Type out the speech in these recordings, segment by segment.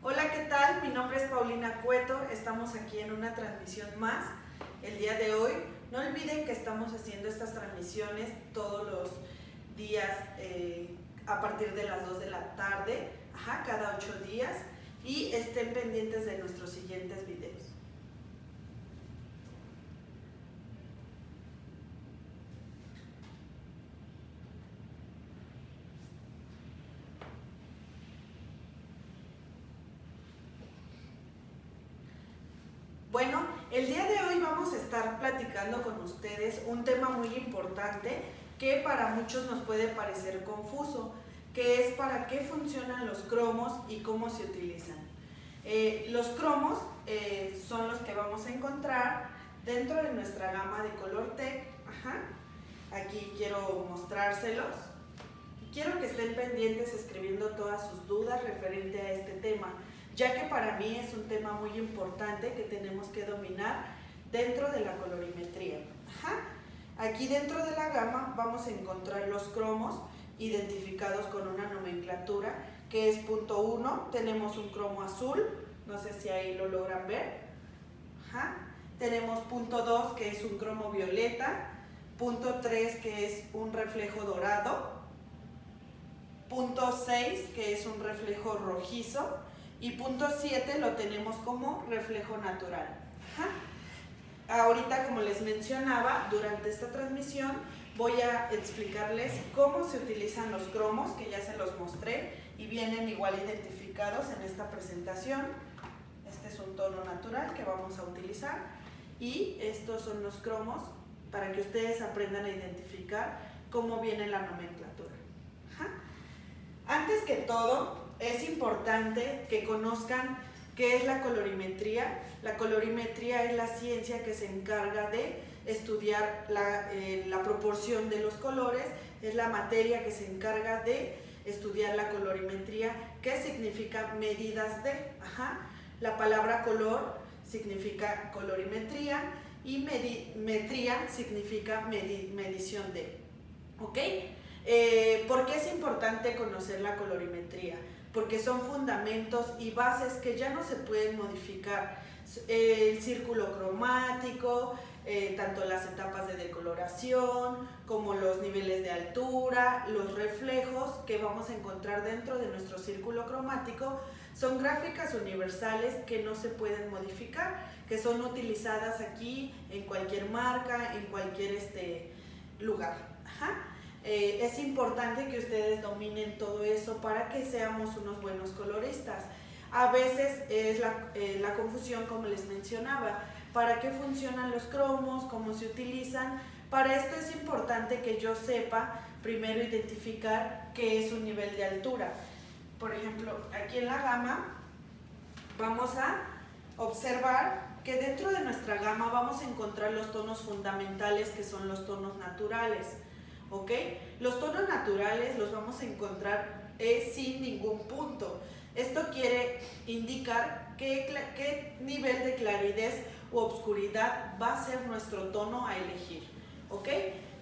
Hola, ¿qué tal? Mi nombre es Paulina Cueto, estamos aquí en una transmisión más el día de hoy. No olviden que estamos haciendo estas transmisiones todos los días a partir de las 2 de la tarde, cada 8 días, y estén pendientes de nuestros siguientes videos. Bueno, el día de hoy vamos a estar platicando con ustedes un tema muy importante que para muchos nos puede parecer confuso, que es para qué funcionan los cromos y cómo se utilizan. Los cromos son los que vamos a encontrar dentro de nuestra gama de color TEC. Aquí quiero mostrárselos. Quiero que estén pendientes escribiendo todas sus dudas referente a este tema, ya que para mí es un tema muy importante que tenemos que dominar dentro de la colorimetría. Aquí dentro de la gama vamos a encontrar los cromos identificados con una nomenclatura que es punto 1, tenemos un cromo azul, no sé si ahí lo logran ver. Tenemos punto 2 que es un cromo violeta, punto 3 que es un reflejo dorado, punto 6 que es un reflejo rojizo y punto 7 lo tenemos como reflejo natural. Ahorita, como les mencionaba, durante esta transmisión voy a explicarles cómo se utilizan los cromos, que ya se los mostré y vienen igual identificados en esta presentación. Este es un tono natural que vamos a utilizar y estos son los cromos para que ustedes aprendan a identificar cómo viene la nomenclatura. Antes que todo, es importante que conozcan qué es la colorimetría. La colorimetría es la ciencia que se encarga de estudiar la proporción de los colores, es la materia que se encarga de estudiar la colorimetría. ¿Qué significa medidas de? La palabra color significa colorimetría y metría significa medición de. ¿Ok? ¿Por qué es importante conocer la colorimetría? Porque son fundamentos y bases que ya no se pueden modificar. El círculo cromático, tanto las etapas de decoloración, como los niveles de altura, los reflejos que vamos a encontrar dentro de nuestro círculo cromático, son gráficas universales que no se pueden modificar, que son utilizadas aquí en cualquier marca, en cualquier lugar. Es importante que ustedes dominen todo eso para que seamos unos buenos coloristas. A veces es la confusión, como les mencionaba, ¿para qué funcionan los cromos? ¿Cómo se utilizan? Para esto es importante que yo sepa primero identificar qué es un nivel de altura. Por ejemplo, aquí en la gama vamos a observar que dentro de nuestra gama vamos a encontrar los tonos fundamentales, que son los tonos naturales. ¿Ok? Los tonos naturales los vamos a encontrar sin ningún punto. Esto quiere indicar qué nivel de claridad u obscuridad va a ser nuestro tono a elegir. ¿Ok?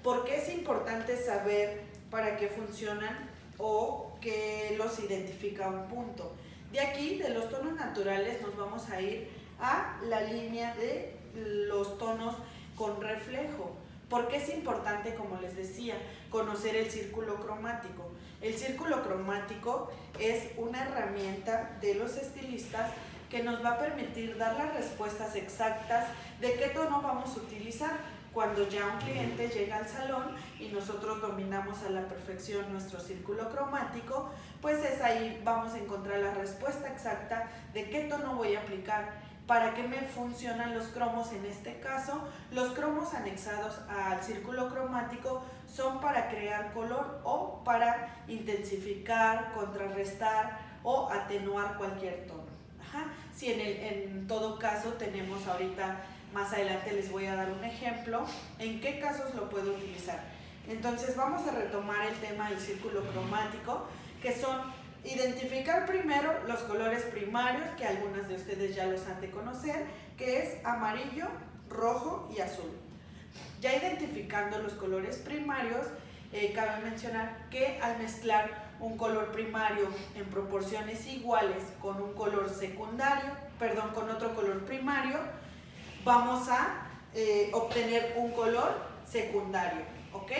Porque es importante saber para qué funcionan o qué los identifica un punto. De aquí, de los tonos naturales, nos vamos a ir a la línea de los tonos con reflejo. Porque es importante, como les decía, conocer el círculo cromático. El círculo cromático es una herramienta de los estilistas que nos va a permitir dar las respuestas exactas de qué tono vamos a utilizar. Cuando ya un cliente llega al salón y nosotros dominamos a la perfección nuestro círculo cromático, pues es ahí vamos a encontrar la respuesta exacta de qué tono voy a aplicar. ¿Para qué me funcionan los cromos en este caso? Los cromos anexados al círculo cromático son para crear color o para intensificar, contrarrestar o atenuar cualquier tono. Si en todo caso tenemos ahorita, más adelante les voy a dar un ejemplo en qué casos lo puedo utilizar. Entonces vamos a retomar el tema del círculo cromático, que son identificar primero los colores primarios, que algunas de ustedes ya los han de conocer, que es amarillo, rojo y azul. Ya identificando los colores primarios, cabe mencionar que al mezclar un color primario en proporciones iguales con un color secundario, perdón, con otro color primario, vamos a obtener un color secundario, ¿ok?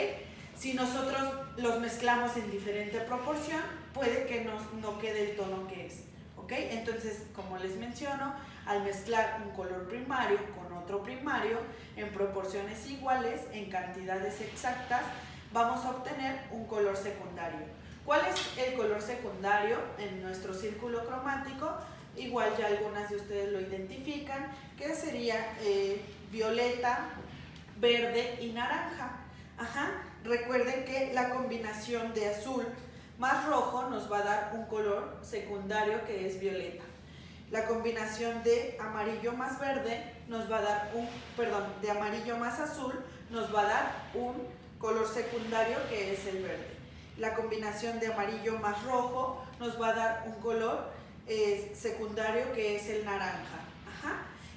Si nosotros los mezclamos en diferente proporción, puede que no quede el tono que es, ¿ok? Entonces, como les menciono, al mezclar un color primario con otro primario en proporciones iguales, en cantidades exactas, vamos a obtener un color secundario. ¿Cuál es el color secundario en nuestro círculo cromático? Igual ya algunas de ustedes lo identifican, que sería violeta, verde y naranja. Recuerden que la combinación de azul más rojo nos va a dar un color secundario que es violeta. La combinación de amarillo más verde nos va a dar de amarillo más azul nos va a dar un color secundario que es el verde. La combinación de amarillo más rojo nos va a dar un color secundario que es el naranja.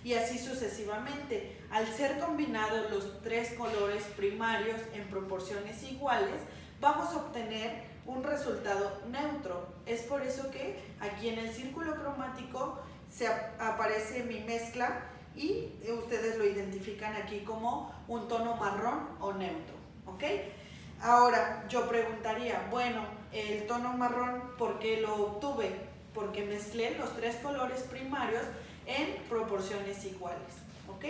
Y así sucesivamente. Al ser combinados los tres colores primarios en proporciones iguales, vamos a obtener un resultado neutro. Es por eso que aquí en el círculo cromático aparece mi mezcla y ustedes lo identifican aquí como un tono marrón o neutro, ¿ok? Ahora yo preguntaría, bueno, el tono marrón, ¿por qué lo obtuve? Porque mezclé los tres colores primarios en proporciones iguales, ¿ok?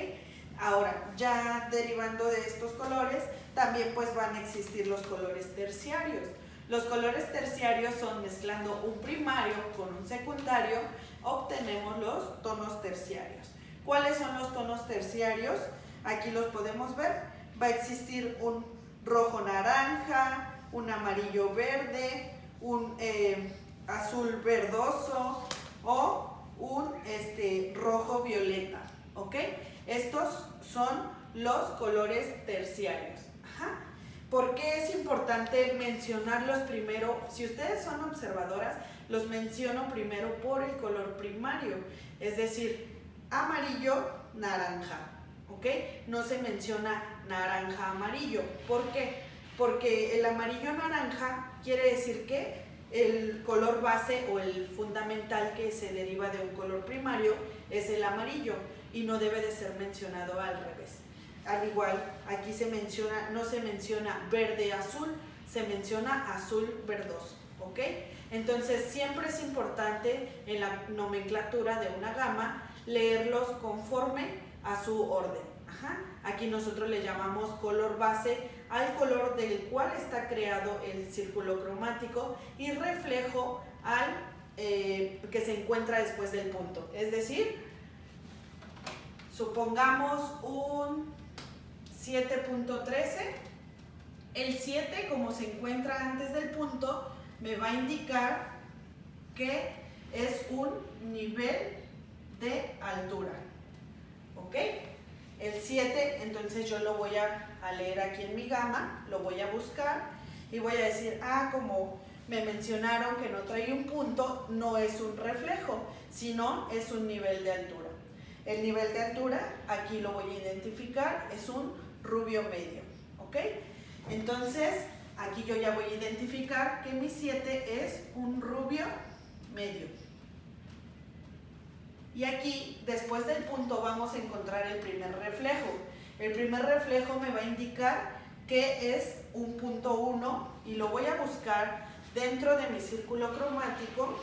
Ahora, ya derivando de estos colores, también pues van a existir los colores terciarios. Los colores terciarios son mezclando un primario con un secundario, obtenemos los tonos terciarios. ¿Cuáles son los tonos terciarios? Aquí los podemos ver. Va a existir un rojo naranja, un amarillo verde, un azul verdoso o un rojo violeta, ¿ok? Estos son los colores terciarios. ¿Por qué es importante mencionarlos primero? Si ustedes son observadoras, los menciono primero por el color primario, es decir, amarillo, naranja, ¿ok? No se menciona naranja, amarillo. ¿Por qué? Porque el amarillo naranja quiere decir que el color base o el fundamental que se deriva de un color primario es el amarillo y no debe de ser mencionado al revés. Al igual, aquí no se menciona verde azul, se menciona azul verdoso, ¿ok? Entonces siempre es importante en la nomenclatura de una gama leerlos conforme a su orden. Aquí nosotros le llamamos color base al color del cual está creado el círculo cromático y reflejo al que se encuentra después del punto. Es decir, supongamos un 7.13, el 7 como se encuentra antes del punto me va a indicar que es un nivel de altura, ¿ok? El 7, entonces yo lo voy a leer aquí en mi gama, lo voy a buscar y voy a decir, como me mencionaron que no trae un punto, no es un reflejo, sino es un nivel de altura. El nivel de altura, aquí lo voy a identificar, es un rubio medio, ¿ok? Entonces, aquí yo ya voy a identificar que mi 7 es un rubio medio. Y aquí, después del punto, vamos a encontrar el primer reflejo. El primer reflejo me va a indicar que es un punto 1 y lo voy a buscar dentro de mi círculo cromático.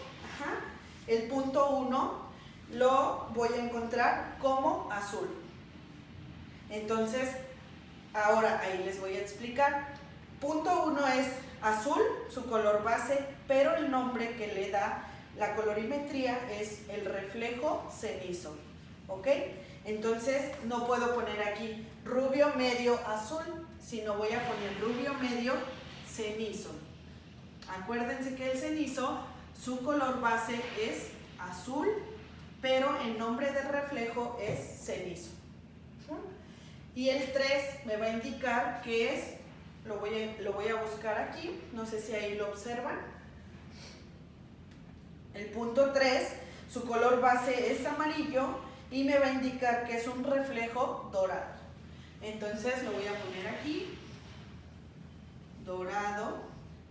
El punto 1 lo voy a encontrar como azul. Entonces, ahora ahí les voy a explicar. Punto 1 es azul, su color base, pero el nombre que le da la colorimetría es el reflejo cenizo, ¿ok? Entonces no puedo poner aquí rubio medio azul, sino voy a poner rubio medio cenizo. Acuérdense que el cenizo, su color base es azul, pero el nombre del reflejo es cenizo. Y el 3 me va a indicar que es, lo voy a buscar aquí, no sé si ahí lo observan. El punto 3, su color base es amarillo y me va a indicar que es un reflejo dorado. Entonces lo voy a poner aquí, dorado,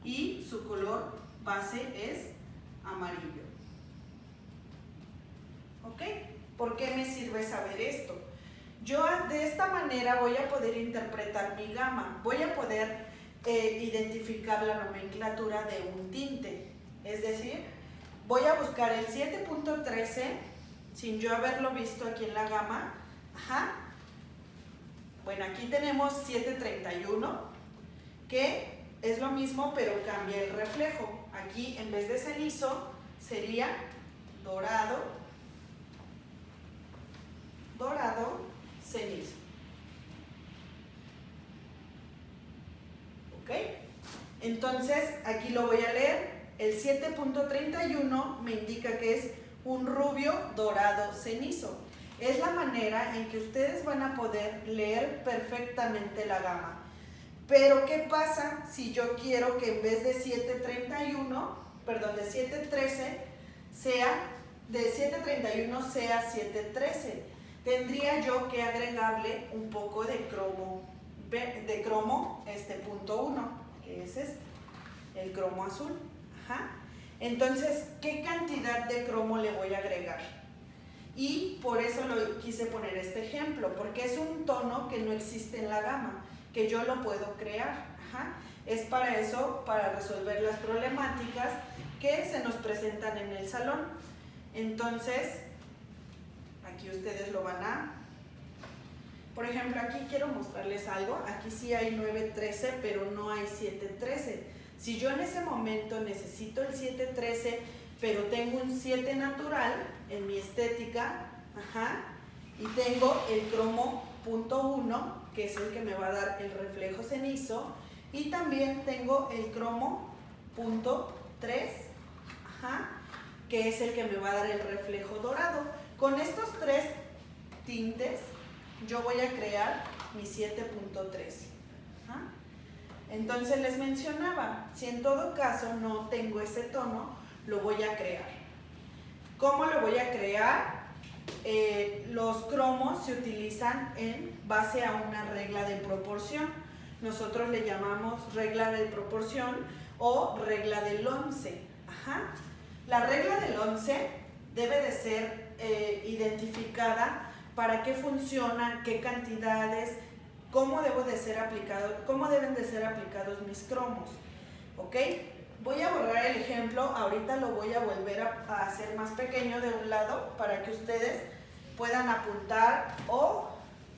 y su color base es amarillo. ¿Ok? ¿Por qué me sirve saber esto? Yo de esta manera voy a poder interpretar mi gama, voy a poder identificar la nomenclatura de un tinte. Es decir, voy a buscar el 7.13 sin yo haberlo visto aquí en la gama. Ajá. Bueno, aquí tenemos 731, que es lo mismo pero cambia el reflejo. Aquí en vez de cenizo sería dorado, cenizo. ¿Ok? Entonces, aquí lo voy a leer. El 7.31 me indica que es un rubio dorado cenizo. Es la manera en que ustedes van a poder leer perfectamente la gama. Pero, ¿qué pasa si yo quiero que en vez de 731, perdón, de 713, de 731 sea 713? Tendría yo que agregarle un poco de cromo punto 1, que es el cromo azul. Ajá. Entonces, ¿qué cantidad de cromo le voy a agregar? Y por eso lo quise poner este ejemplo, porque es un tono que no existe en la gama, que yo lo puedo crear. Ajá. Es para eso, para resolver las problemáticas que se nos presentan en el salón. Entonces, aquí ustedes lo van a... Por ejemplo, aquí quiero mostrarles algo. Aquí sí hay 913, pero no hay 713. Si yo en ese momento necesito el 713, pero tengo un 7 natural en mi estética, ajá, y tengo el cromo punto 1, que es el que me va a dar el reflejo cenizo, y también tengo el cromo punto 3, ajá, que es el que me va a dar el reflejo dorado. Con estos tres tintes yo voy a crear mi 7.13. Entonces les mencionaba, si en todo caso no tengo ese tono, lo voy a crear. ¿Cómo lo voy a crear? Los cromos se utilizan en base a una regla de proporción. Nosotros le llamamos regla de proporción o regla del 11. Ajá. La regla del 11 debe de ser identificada para qué funciona, qué cantidades, cómo deben de ser aplicados mis cromos. ¿Ok? Voy a borrar el ejemplo, ahorita lo voy a volver a hacer más pequeño de un lado para que ustedes puedan apuntar o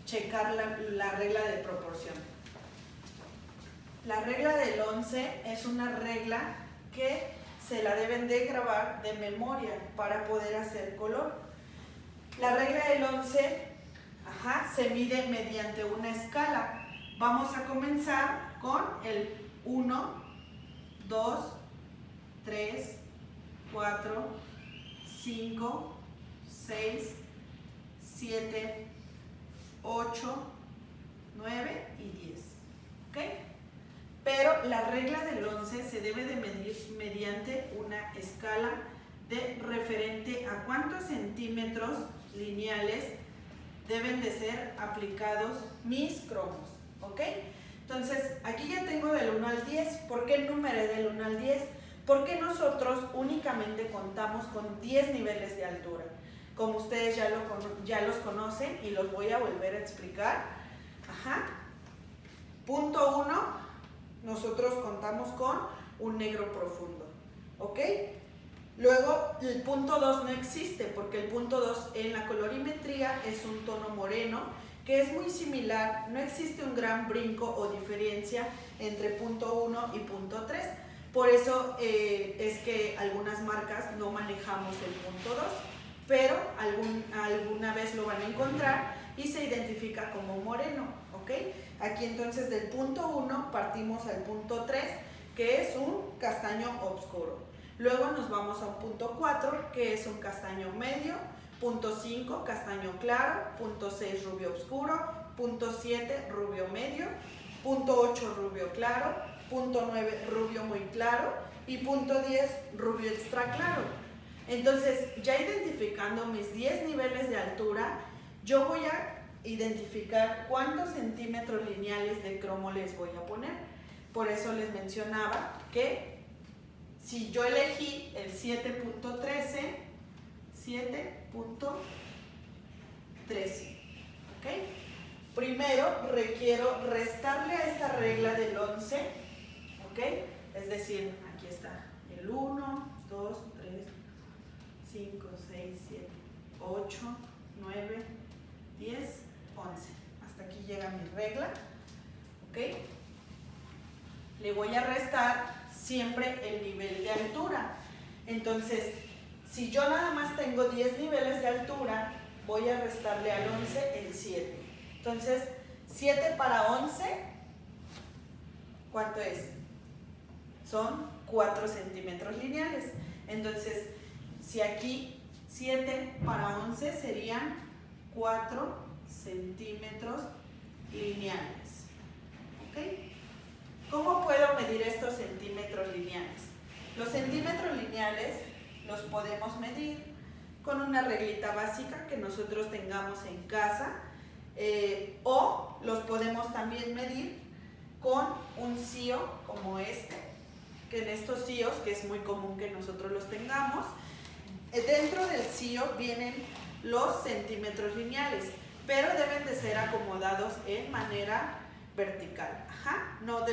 checar la regla de proporción. La regla del 11 es una regla que se la deben de grabar de memoria para poder hacer color. La regla del 11 se mide mediante una escala. Vamos a comenzar con el 1, 2, 3, 4, 5, 6, 7, 8, 9 y 10. ¿Ok? Pero la regla del 11 se debe de medir mediante una escala de referente a cuántos centímetros lineales deben de ser aplicados mis cromos. ¿Ok? Entonces, aquí ya tengo del 1 al 10. ¿Por qué numeré del 1 al 10? Porque nosotros únicamente contamos con 10 niveles de altura. Como ustedes ya los conocen y los voy a volver a explicar. Ajá. Punto 1, nosotros contamos con un negro profundo. ¿Ok? Luego, el punto 2 no existe porque el punto 2 en la colorimetría es un tono moreno que es muy similar, no existe un gran brinco o diferencia entre punto 1 y punto 3. Por eso es que algunas marcas no manejamos el punto 2, pero alguna vez lo van a encontrar y se identifica como moreno. ¿Ok? Aquí entonces del punto 1 partimos al punto 3, que es un castaño oscuro. Luego nos vamos a un punto 4, que es un castaño medio, punto 5, castaño claro, punto 6, rubio oscuro, punto 7, rubio medio, punto 8, rubio claro, punto 9, rubio muy claro y punto 10, rubio extra claro. Entonces, ya identificando mis 10 niveles de altura, yo voy a identificar cuántos centímetros lineales de cromo les voy a poner. Por eso les mencionaba que si yo elegí el 7.13, 7.13, ¿ok? Primero requiero restarle a esta regla del 11, ¿ok? Es decir, aquí está el 1, 2, 3, 5, 6, 7, 8, 9, 10, 11. Hasta aquí llega mi regla, ¿ok? Le voy a restar siempre el nivel de altura. Entonces, si yo nada más tengo 10 niveles de altura, voy a restarle al 11 el 7. Entonces, 7 para 11, ¿cuánto es? Son 4 centímetros lineales. Entonces, si aquí 7 para 11 serían 4 centímetros lineales. ¿Ok? ¿Cómo puedo medir estos centímetros lineales? Los centímetros lineales los podemos medir con una reglita básica que nosotros tengamos en casa, o los podemos también medir con un CIO como este, que en estos CIOs, que es muy común que nosotros los tengamos, dentro del CIO vienen los centímetros lineales, pero deben de ser acomodados en manera vertical. No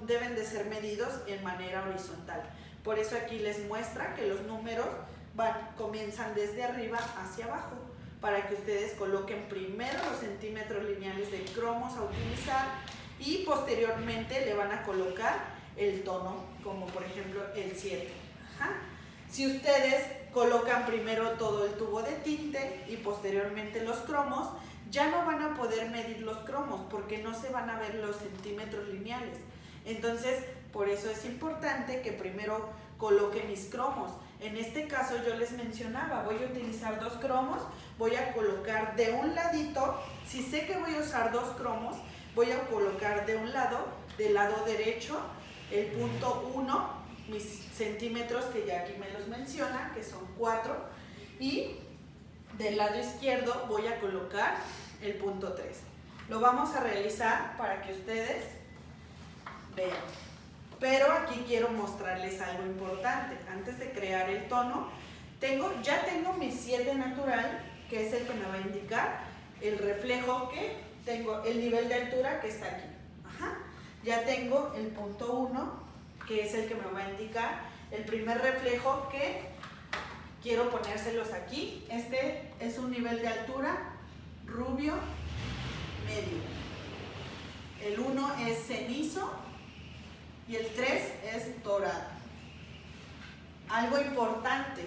deben de ser medidos en manera horizontal. Por eso aquí les muestra que los números comienzan desde arriba hacia abajo, para que ustedes coloquen primero los centímetros lineales de cromos a utilizar y posteriormente le van a colocar el tono, como por ejemplo el 7. Si ustedes colocan primero todo el tubo de tinte y posteriormente los cromos, ya no van a poder medir los cromos porque no se van a ver los centímetros lineales. Entonces, por eso es importante que primero coloque mis cromos. En este caso yo les mencionaba, voy a utilizar 2 cromos, voy a colocar de un ladito, si sé que voy a usar 2 cromos, voy a colocar de un lado, del lado derecho, el punto 1, mis centímetros que ya aquí me los menciona, que son 4, y del lado izquierdo voy a colocar el punto 3. Lo vamos a realizar para que ustedes vean. Pero aquí quiero mostrarles algo importante. Antes de crear el tono, ya tengo mi 7 natural, que es el que me va a indicar el reflejo que tengo, el nivel de altura que está aquí. Ya tengo el punto 1, que es el que me va a indicar el primer reflejo que quiero ponérselos aquí. Este es un nivel de altura rubio medio. El 1 es cenizo y el 3 es dorado. Algo importante,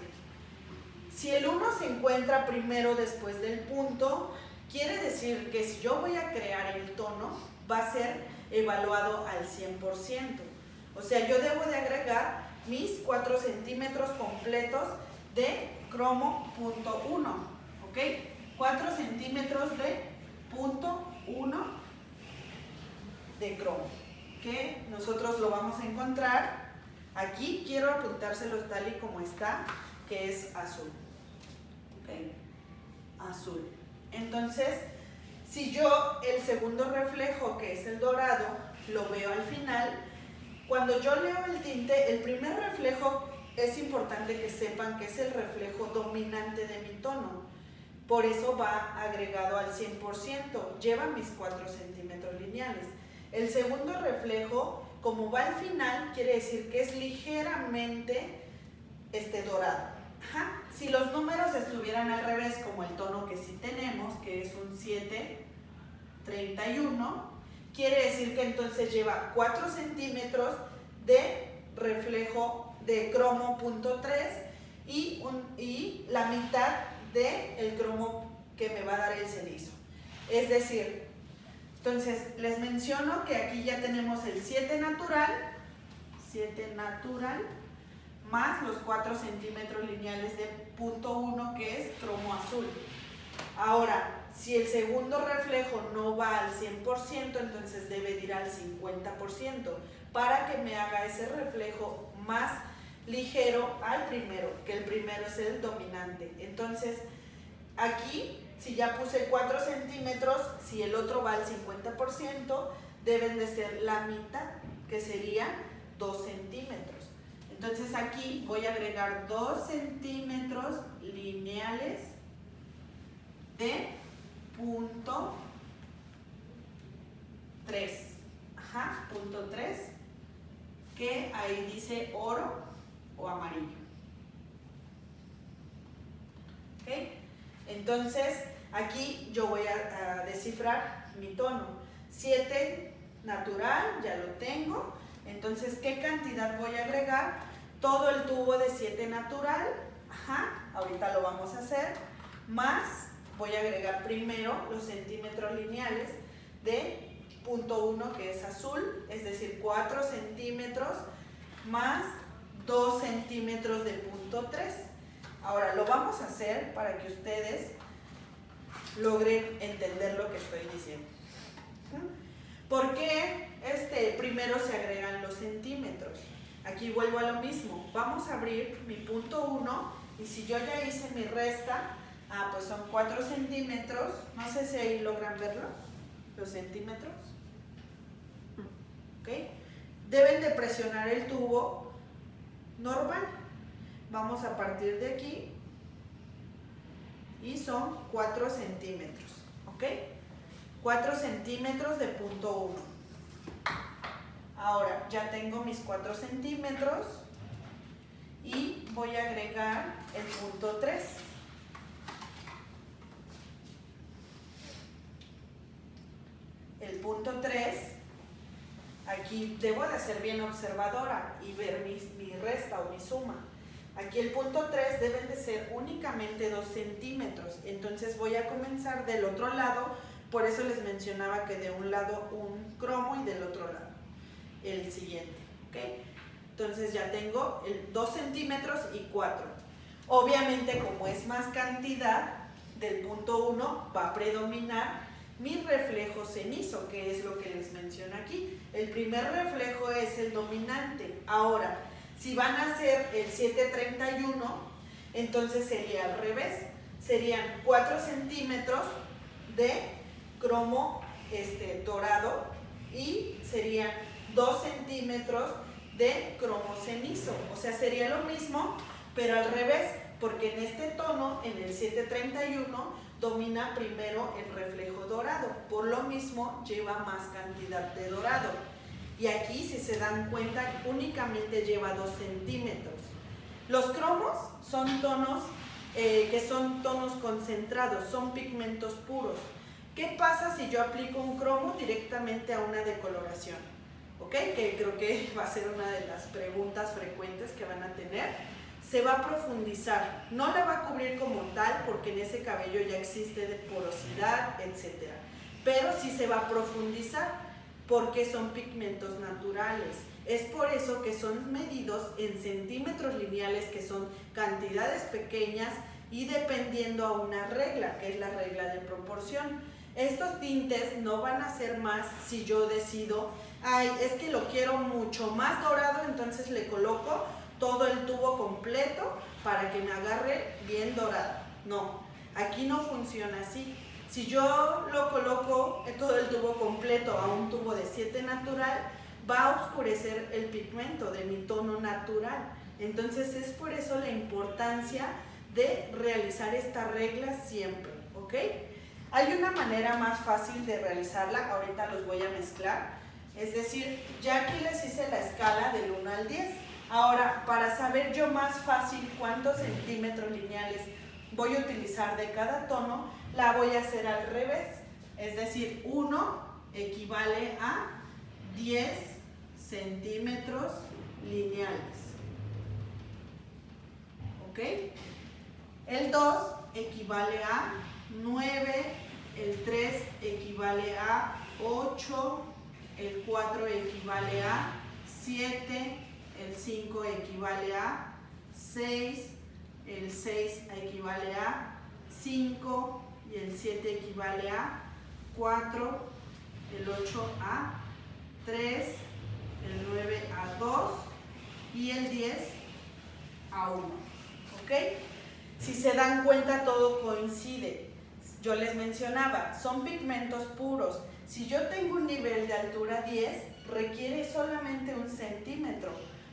si el 1 se encuentra primero después del punto, quiere decir que si yo voy a crear el tono, va a ser evaluado al 100%. O sea, yo debo de agregar mis 4 centímetros completos de cromo punto 1, ¿ok? 4 centímetros de punto 1 de cromo, que nosotros lo vamos a encontrar aquí. Quiero apuntárselos tal y como está, que es azul, ¿ok? Azul. Entonces, si yo el segundo reflejo, que es el dorado, lo veo al final, cuando yo leo el tinte, el primer reflejo es importante que sepan que es el reflejo dominante de mi tono. Por eso va agregado al 100%, lleva mis 4 centímetros lineales. El segundo reflejo, como va al final, quiere decir que es ligeramente dorado. Si los números estuvieran al revés, como el tono que sí tenemos, que es un 731, quiere decir que entonces lleva 4 centímetros de reflejo de cromo punto 3 y la mitad del cromo que me va a dar el cenizo. Es decir, entonces les menciono que aquí ya tenemos el 7 natural más los 4 centímetros lineales de punto 1, que es cromo azul. Ahora, si el segundo reflejo no va al 100%, entonces debe ir al 50% para que me haga ese reflejo más ligero al primero, que el primero es el dominante. Entonces, aquí, si ya puse 4 centímetros, si el otro va al 50%, deben de ser la mitad, que sería 2 centímetros. Entonces aquí voy a agregar 2 centímetros lineales de punto 3. Ajá, punto 3, que ahí dice oro o amarillo. ¿Ok? Entonces aquí yo voy a descifrar mi tono. 7 natural, ya lo tengo. Entonces, ¿qué cantidad voy a agregar? Todo el tubo de 7 natural, ajá, ahorita lo vamos a hacer, más voy a agregar primero los centímetros lineales de punto 1, que es azul, es decir, 4 centímetros más 2 centímetros de punto 3. Ahora lo vamos a hacer para que ustedes logren entender lo que estoy diciendo. ¿Por qué primero se agregan los centímetros? Aquí vuelvo a lo mismo. Vamos a abrir mi punto 1 y si yo ya hice mi resta, pues son 4 centímetros. No sé si ahí logran verlo, los centímetros. ¿Ok? Deben de presionar el tubo normal. Vamos a partir de aquí y son 4 centímetros. ¿Ok? 4 centímetros de punto 1. Ahora ya tengo mis 4 centímetros y voy a agregar el punto 3. El punto 3, aquí debo de ser bien observadora y ver mi resta o mi suma. Aquí el punto 3 deben de ser únicamente 2 centímetros. Entonces voy a comenzar del otro lado. Por eso les mencionaba que de un lado un cromo y del otro lado el siguiente. ¿Okay? Entonces ya tengo 2 centímetros y 4. Obviamente, como es más cantidad, del punto 1 va a predominar mi reflejo cenizo, que es lo que les menciono aquí. El primer reflejo es el dominante. Ahora, si van a hacer el 731, entonces sería al revés. Serían 4 centímetros de cromo dorado y serían 2 centímetros de cromo cenizo. O sea, sería lo mismo, pero al revés, porque en este tono, en el 731, domina primero el reflejo dorado. Por lo mismo, lleva más cantidad de dorado. Y aquí, si se dan cuenta, únicamente lleva 2 centímetros. Los cromos son tonos que son tonos concentrados, son pigmentos puros. ¿Qué pasa si yo aplico un cromo directamente a una decoloración? ¿Ok? Que creo que va a ser una de las preguntas frecuentes que van a tener. Se va a profundizar, no la va a cubrir como tal porque en ese cabello ya existe de porosidad, etc. Pero sí se va a profundizar porque son pigmentos naturales. Es por eso que son medidos en centímetros lineales, que son cantidades pequeñas y dependiendo a una regla, que es la regla de proporción. Estos tintes no van a ser más si yo decido, es que lo quiero mucho más dorado, entonces le coloco todo el tubo completo para que me agarre bien dorado. No, aquí no funciona así. Si yo lo coloco todo el tubo completo a un tubo de 7 natural, va a oscurecer el pigmento de mi tono natural. Entonces es por eso la importancia de realizar esta regla siempre, ¿ok? Hay una manera más fácil de realizarla, ahorita los voy a mezclar. Es decir, ya aquí les hice la escala del 1 al 10. Ahora, para saber yo más fácil cuántos centímetros lineales voy a utilizar de cada tono, la voy a hacer al revés. Es decir, 1 equivale a 10 centímetros lineales. ¿Ok? El 2 equivale a 9, el 3 equivale a 8, el 4 equivale a 7, el 5 equivale a 6, el 6 equivale a 5 y el 7 equivale a 4, el 8 a 3, el 9 a 2 y el 10 a 1. ¿Ok? Si se dan cuenta, todo coincide. Yo les mencionaba, son pigmentos puros. Si yo tengo un nivel de altura 10, requiere solamente 1 centímetro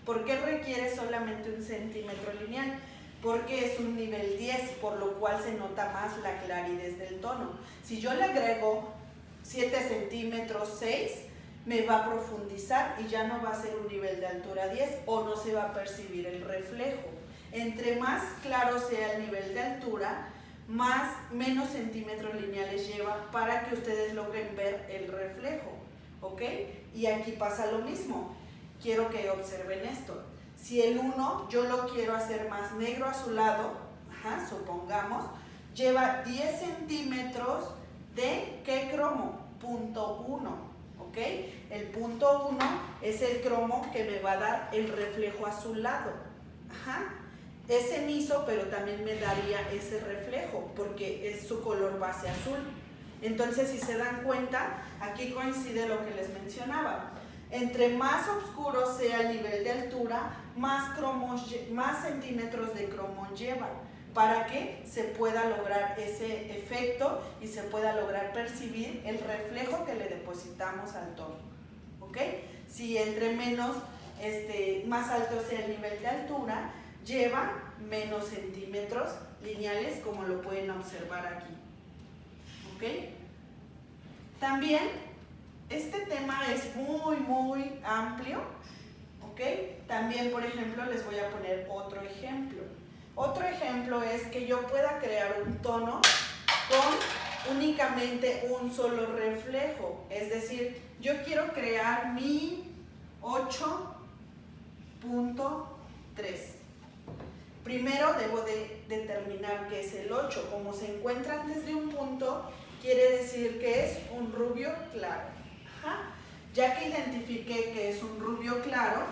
¿Por qué requiere solamente 1 centímetro lineal? Porque es un nivel 10, por lo cual se nota más la claridad del tono. Si yo le agrego 7 centímetros, 6, me va a profundizar y ya no va a ser un nivel de altura 10 o no se va a percibir el reflejo. Entre más claro sea el nivel de altura, menos centímetros lineales lleva para que ustedes logren ver el reflejo, ¿ok? Y aquí pasa lo mismo. Quiero que observen esto. Si el 1 yo lo quiero hacer más negro azulado, supongamos, lleva 10 centímetros de ¿qué cromo? Punto 1, ¿ok? El punto 1 es el cromo que me va a dar el reflejo azulado. Es cenizo, pero también me daría ese reflejo porque es su color base azul. Entonces, si se dan cuenta, aquí coincide lo que les mencionaba. Entre más oscuro sea el nivel de altura, más centímetros de cromo lleva, para que se pueda lograr ese efecto y se pueda lograr percibir el reflejo que le depositamos al tono, ¿ok? Si entre más alto sea el nivel de altura, lleva menos centímetros lineales, como lo pueden observar aquí, ¿ok? También este tema es muy amplio, ¿ok? También, por ejemplo, les voy a poner otro ejemplo. Otro ejemplo es que yo pueda crear un tono con únicamente un solo reflejo. Es decir, yo quiero crear mi 8.3. Primero debo de determinar qué es el 8. Como se encuentra antes de un punto, quiere decir que es un rubio claro. Ya que identifiqué que es un rubio claro,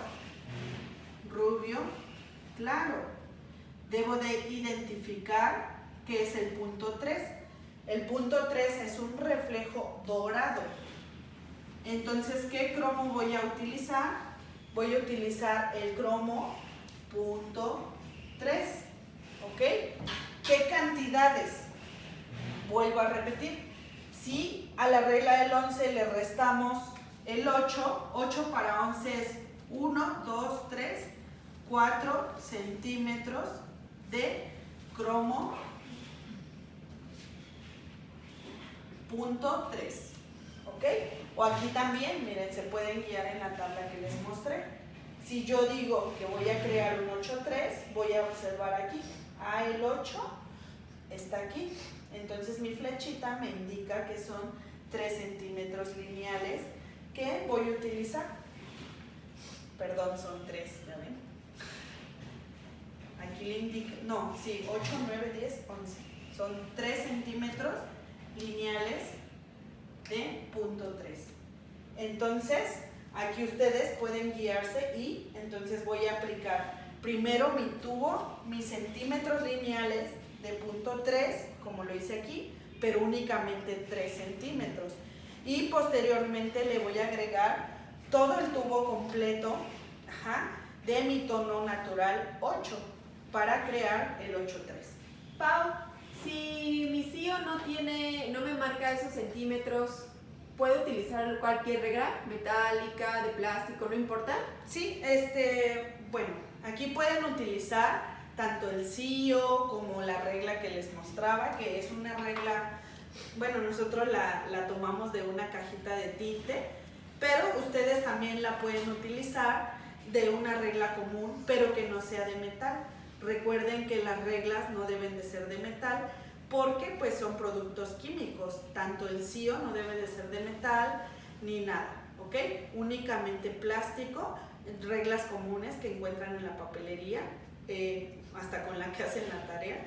debo de identificar que es el punto 3. El punto 3 es un reflejo dorado. Entonces, ¿qué cromo voy a utilizar? Voy a utilizar el cromo punto 3, ¿ok? ¿Qué cantidades? Vuelvo a repetir. Si a la regla del 11 le restamos el 8, 8 para 11 es 1, 2, 3, 4 centímetros de cromo punto 3, ¿ok? O aquí también, miren, se pueden guiar en la tabla que les mostré. Si yo digo que voy a crear un 8.3, voy a observar aquí, el 8 está aquí. Entonces mi flechita me indica que son 3 centímetros lineales que voy a utilizar. Perdón, son 3, ¿ya ven? Aquí le indica, 8, 9, 10, 11. Son 3 centímetros lineales de punto 3. Entonces, aquí ustedes pueden guiarse y entonces voy a aplicar primero mi tubo, mis centímetros lineales de punto 3, como lo hice aquí, pero únicamente 3 centímetros. Y posteriormente le voy a agregar todo el tubo completo de mi tono natural 8 para crear el 8.3. Pau, si mi CIO no me marca esos centímetros, ¿puedo utilizar cualquier regla? ¿Metálica, de plástico, no importa? Sí, bueno, aquí pueden utilizar tanto el CIO como la regla que les mostraba, que es una regla, bueno, nosotros la tomamos de una cajita de tinte, pero ustedes también la pueden utilizar de una regla común, pero que no sea de metal. Recuerden que las reglas no deben de ser de metal, porque pues son productos químicos. Tanto el CIO no debe de ser de metal ni nada, ¿ok? Únicamente plástico, reglas comunes que encuentran en la papelería, hasta con la que hacen la tarea.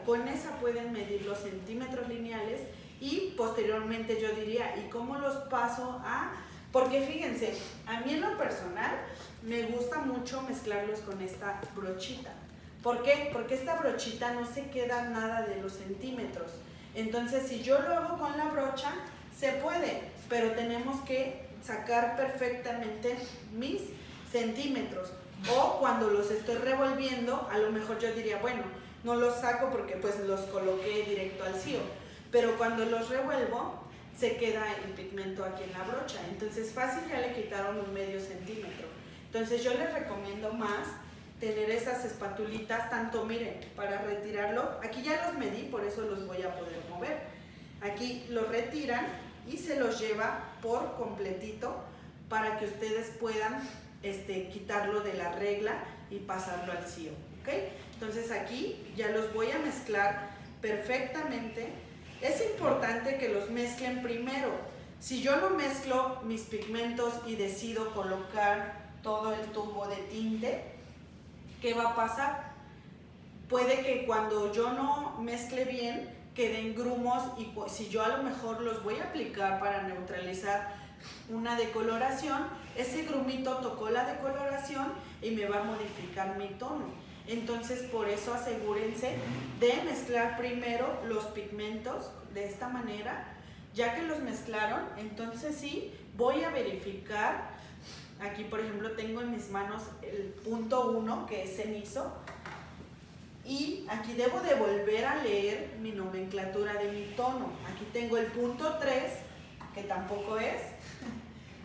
Con esa pueden medir los centímetros lineales y posteriormente yo diría, ¿y cómo los paso a...? Porque fíjense, a mí en lo personal me gusta mucho mezclarlos con esta brochita. ¿Por qué? Porque esta brochita no se queda nada de los centímetros. Entonces, si yo lo hago con la brocha, se puede, pero tenemos que sacar perfectamente mis centímetros. O cuando los estoy revolviendo, a lo mejor yo diría, bueno, no los saco porque pues los coloqué directo al CIO. Pero cuando los revuelvo, se queda el pigmento aquí en la brocha. Entonces, fácil ya le quitaron un medio centímetro. Entonces yo les recomiendo más tener esas espatulitas, tanto miren, para retirarlo, aquí ya los medí, por eso los voy a poder mover. Aquí los retiran y se los lleva por completito para que ustedes puedan quitarlo de la regla y pasarlo al cio, ¿ok? Entonces aquí ya los voy a mezclar perfectamente. Es importante que los mezclen primero. Si yo no mezclo mis pigmentos y decido colocar todo el tubo de tinte, ¿qué va a pasar? Puede que cuando yo no mezcle bien queden grumos y si yo a lo mejor los voy a aplicar para neutralizar una decoloración, ese grumito tocó la decoloración y me va a modificar mi tono. Entonces por eso asegúrense de mezclar primero los pigmentos de esta manera. Ya que los mezclaron, entonces sí voy a verificar. Aquí por ejemplo tengo en mis manos el punto 1 que es cenizo. Y aquí debo de volver a leer mi nomenclatura de mi tono. Aquí tengo el punto 3, que tampoco es.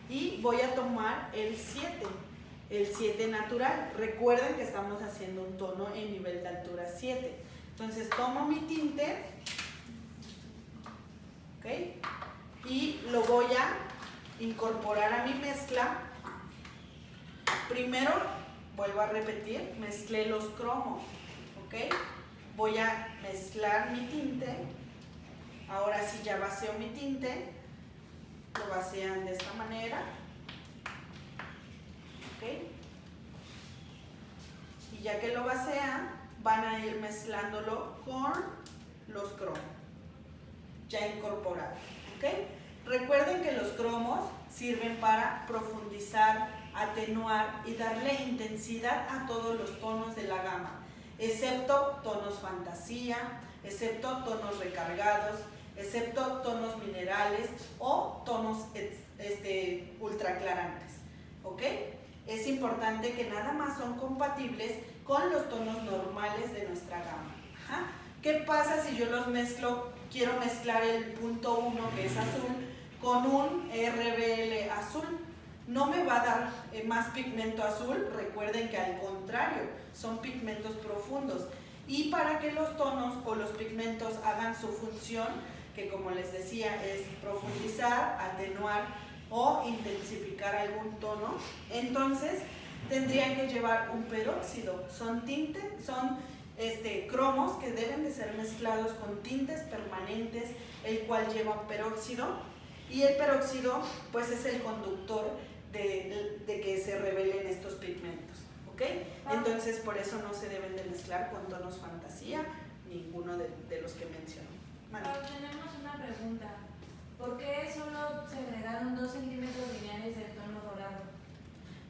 Y voy a tomar el 7 natural. Recuerden que estamos haciendo un tono en nivel de altura 7. Entonces tomo mi tinte, ¿ok? Y lo voy a incorporar a mi mezcla. Primero, vuelvo a repetir, mezclé los cromos, ¿ok? Voy a mezclar mi tinte. Ahora sí ya vacío mi tinte. Lo vacían de esta manera, ¿ok? Y ya que lo vacían, van a ir mezclándolo con los cromos ya incorporados, ¿ok? Recuerden que los cromos sirven para profundizar, atenuar y darle intensidad a todos los tonos de la gama, excepto tonos fantasía, excepto tonos recargados, excepto tonos minerales o tonos ultra aclarantes, ¿ok? Es importante que nada más son compatibles con los tonos normales de nuestra gama. Ajá. ¿Qué pasa si yo los mezclo? Quiero mezclar el punto 1 que es azul con un RBL azul. No me va a dar más pigmento azul, recuerden que al contrario, son pigmentos profundos. Y para que los tonos o los pigmentos hagan su función, que como les decía es profundizar, atenuar o intensificar algún tono, entonces tendrían que llevar un peróxido. Son tintes, son cromos que deben de ser mezclados con tintes permanentes, el cual lleva peróxido, y el peróxido pues es el conductor de que se revelen estos pigmentos, ¿ok? Entonces por eso no se deben de mezclar con tonos fantasía, ninguno de los que mencioné. Pero tenemos una pregunta. ¿Por qué solo se agregaron 2 centímetros lineales del tono dorado?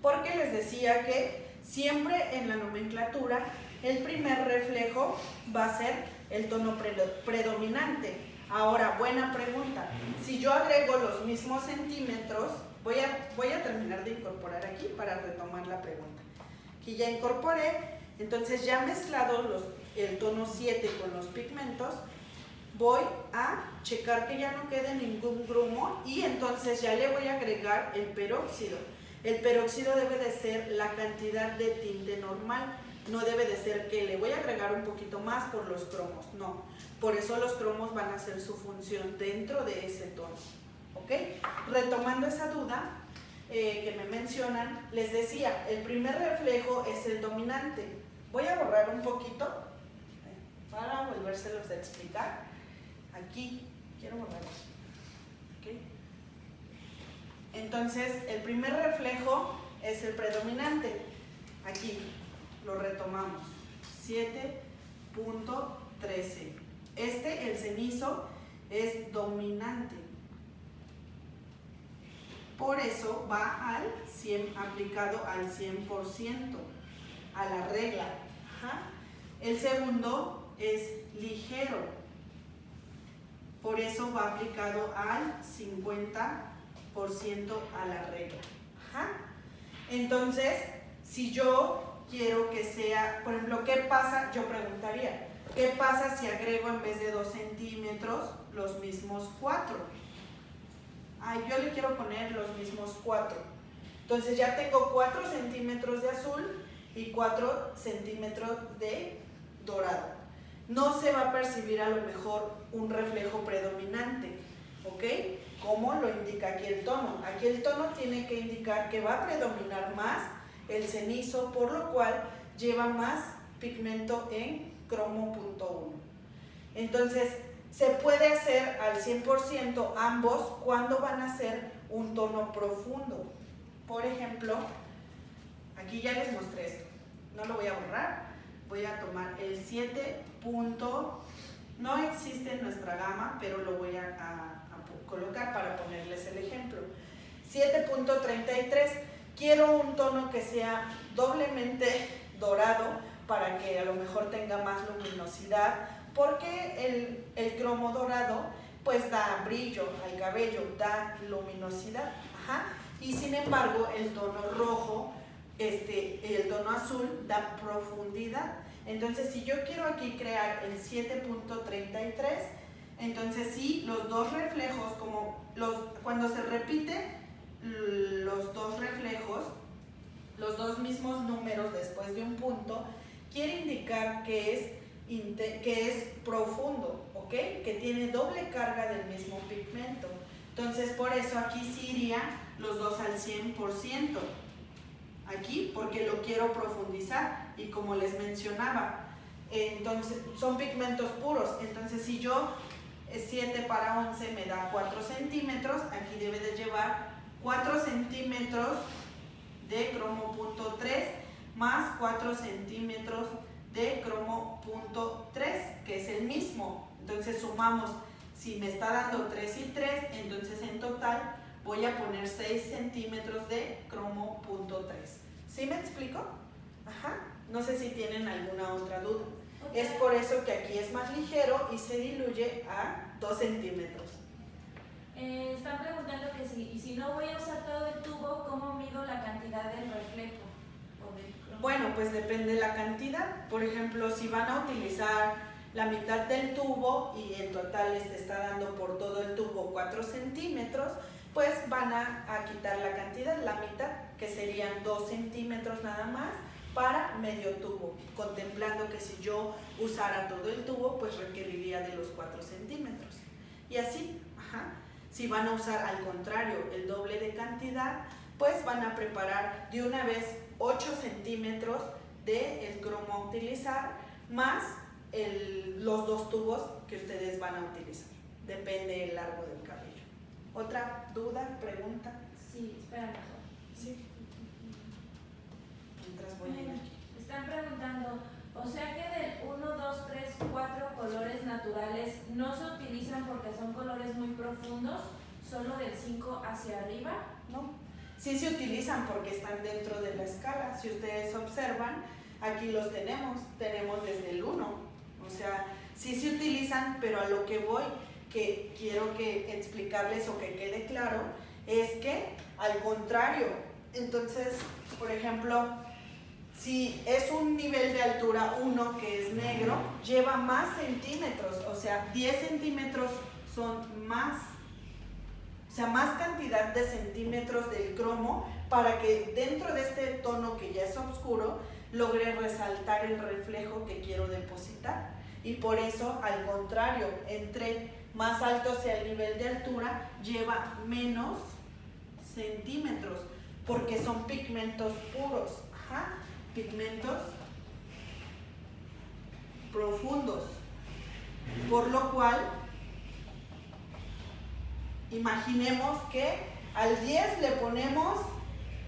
Porque les decía que siempre en la nomenclatura el primer reflejo va a ser el tono predominante. Ahora, buena pregunta. Si yo agrego los mismos centímetros, voy a terminar de incorporar aquí para retomar la pregunta. Aquí ya incorporé, entonces ya mezclado el tono 7 con los pigmentos, voy a checar que ya no quede ningún grumo y entonces ya le voy a agregar el peróxido. El peróxido debe de ser la cantidad de tinte normal, no debe de ser que le voy a agregar un poquito más por los cromos, no. Por eso los cromos van a hacer su función dentro de ese tono, ¿ok? Retomando esa duda que me mencionan, les decía, el primer reflejo es el dominante. Voy a borrar un poquito para volvérselos a explicar. Aquí, quiero borrar eso, ¿ok? Entonces, el primer reflejo es el predominante. Aquí, lo retomamos, 7.13. El cenizo, es dominante. Por eso va aplicado al 100%, a la regla. Ajá. El segundo es ligero. Por eso va aplicado al 50% a la regla. Ajá. Entonces, si yo quiero que sea, por ejemplo, ¿qué pasa? Yo preguntaría, ¿qué pasa si agrego en vez de 2 centímetros los mismos 4? Yo le quiero poner los mismos 4. Entonces ya tengo 4 centímetros de azul y 4 centímetros de dorado. No se va a percibir a lo mejor un reflejo predominante, ¿ok? Como lo indica aquí el tono. Aquí el tono tiene que indicar que va a predominar más el cenizo, por lo cual lleva más pigmento en cromo punto 1. Entonces, se puede hacer al 100% ambos cuando van a ser un tono profundo. Por ejemplo, aquí ya les mostré esto. No lo voy a borrar. Voy a tomar el 7. No existe en nuestra gama, pero lo voy a colocar para ponerles el ejemplo. 7.33. Quiero un tono que sea doblemente dorado para que a lo mejor tenga más luminosidad, porque el cromo dorado pues da brillo al cabello, da luminosidad. Y sin embargo el tono rojo, el tono azul da profundidad. Entonces si yo quiero aquí crear el 7.33, entonces sí, los dos reflejos, cuando se repite los dos reflejos, los dos mismos números después de un punto, quiere indicar que es profundo, ¿ok? Que tiene doble carga del mismo pigmento. Entonces por eso aquí sí iría los dos al 100%. Aquí porque lo quiero profundizar y como les mencionaba, entonces son pigmentos puros. Entonces si yo 7 para 11 me da 4 centímetros, aquí debe de llevar 4 centímetros de cromo punto 3 más 4 centímetros de cromo punto 3, que es el mismo. Entonces sumamos, si me está dando 3 y 3, entonces en total voy a poner 6 centímetros de cromo punto 3. ¿Sí me explico? No sé si tienen alguna otra duda. Okay. Es por eso que aquí es más ligero y se diluye a 2 centímetros. Están preguntando que si no voy a usar todo el tubo, ¿cómo mido la cantidad del reflejo? Bueno, pues depende de la cantidad. Por ejemplo, si van a utilizar la mitad del tubo y en total les está dando por todo el tubo 4 centímetros, pues van a quitar la cantidad, la mitad, que serían 2 centímetros nada más para medio tubo, contemplando que si yo usara todo el tubo, pues requeriría de los 4 centímetros. Y así, si van a usar al contrario el doble de cantidad, pues van a preparar de una vez 8 centímetros del cromo a utilizar, más los 2 tubos que ustedes van a utilizar. Depende del largo del cabello. ¿Otra duda, pregunta? Sí, espera mejor. Sí. Mientras voy a ir aquí. Están preguntando, o sea que del 1, 2, 3, 4 colores naturales no se utilizan porque son colores muy profundos, solo del 5 hacia arriba. No, sí se utilizan porque están dentro de la escala. Si ustedes observan, aquí los tenemos desde el 1. O sea, sí se utilizan, pero a lo que voy, que quiero que explicarles o que quede claro, es que al contrario, entonces, por ejemplo, si es un nivel de altura 1 que es negro, lleva más centímetros, o sea, 10 centímetros son más, o sea, más cantidad de centímetros del cromo para que dentro de este tono que ya es oscuro, logre resaltar el reflejo que quiero depositar. Y por eso, al contrario, entre más alto sea el nivel de altura, lleva menos centímetros, porque son pigmentos puros, pigmentos profundos, por lo cual imaginemos que al 10 le ponemos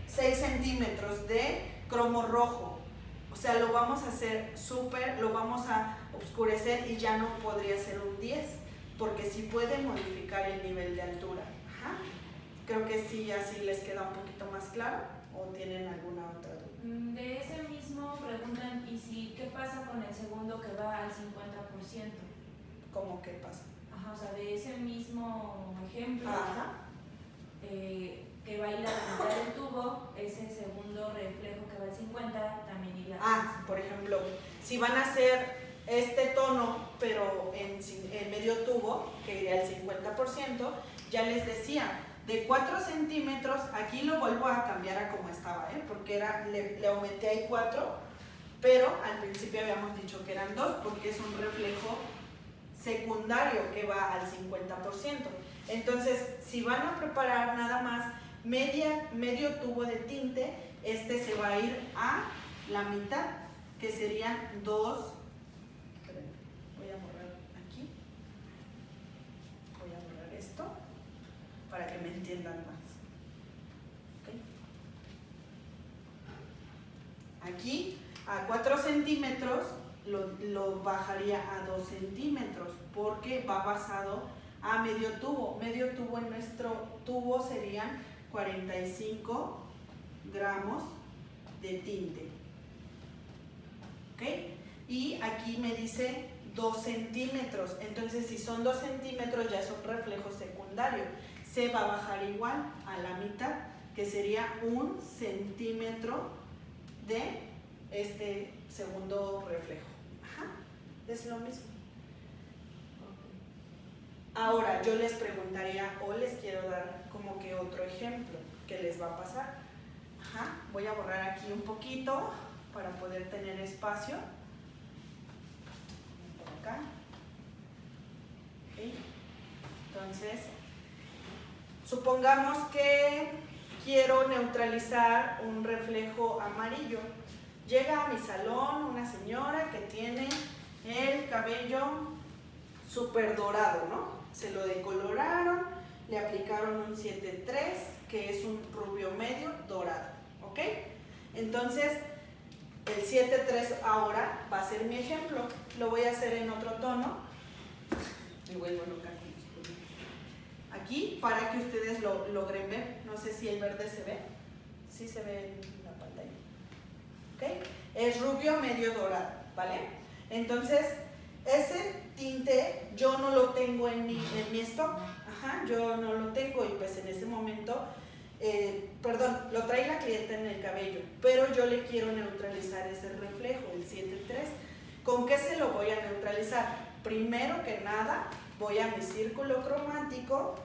6 centímetros de cromo rojo, o sea, lo vamos a hacer lo vamos a oscurecer y ya no podría ser un 10, porque sí puede modificar el nivel de altura. Creo que sí, así les queda un poquito más claro, o tienen alguna otra duda. De ese mismo preguntan, ¿qué pasa con el segundo que va al 50%? ¿Cómo qué pasa? O sea, de ese mismo ejemplo, que va a ir a la mitad del tubo, ese segundo reflejo que va al 50 también iría por ejemplo, si van a hacer este tono, pero en medio tubo, que iría al 50%, ya les decía, de 4 centímetros, aquí lo vuelvo a cambiar a como estaba, porque le aumenté ahí 4, pero al principio habíamos dicho que eran 2 porque es un reflejo secundario que va al 50%. Entonces, si van a preparar nada más medio tubo de tinte, este se va a ir a la mitad, que serían 2. Voy a borrar aquí. Voy a borrar esto para que me entiendan más. ¿Okay? Aquí a 4 centímetros lo bajaría a 2 centímetros porque va basado a medio tubo. Medio tubo en nuestro tubo serían 45 gramos de tinte. ¿Ok? Y aquí me dice 2 centímetros. Entonces, si son 2 centímetros, ya es un reflejo secundario. Se va a bajar igual a la mitad, que sería 1 centímetro de este segundo reflejo. Ajá, es lo mismo. Ahora, yo les preguntaría o les quiero dar como que otro ejemplo que les va a pasar. Ajá, voy a borrar aquí un poquito para poder tener espacio. Por acá. ¿Okay? Entonces, supongamos que quiero neutralizar un reflejo amarillo. Llega a mi salón una señora que tiene el cabello súper dorado, ¿no? Se lo decoloraron, le aplicaron un 7-3, que es un rubio medio dorado, ¿ok? Entonces, el 7-3 ahora va a ser mi ejemplo. Lo voy a hacer en otro tono. Me vuelvo loca aquí para que ustedes lo logren ver. No sé si el verde se ve. Sí se ve en la pantalla. ¿Ok? Es rubio medio dorado, ¿vale? Entonces, ese tinte yo no lo tengo en mi stock. Ajá, yo no lo tengo y pues en ese momento, lo trae la clienta en el cabello, pero yo le quiero neutralizar ese reflejo, el 7-3. ¿Con qué se lo voy a neutralizar? Primero que nada, voy a mi círculo cromático,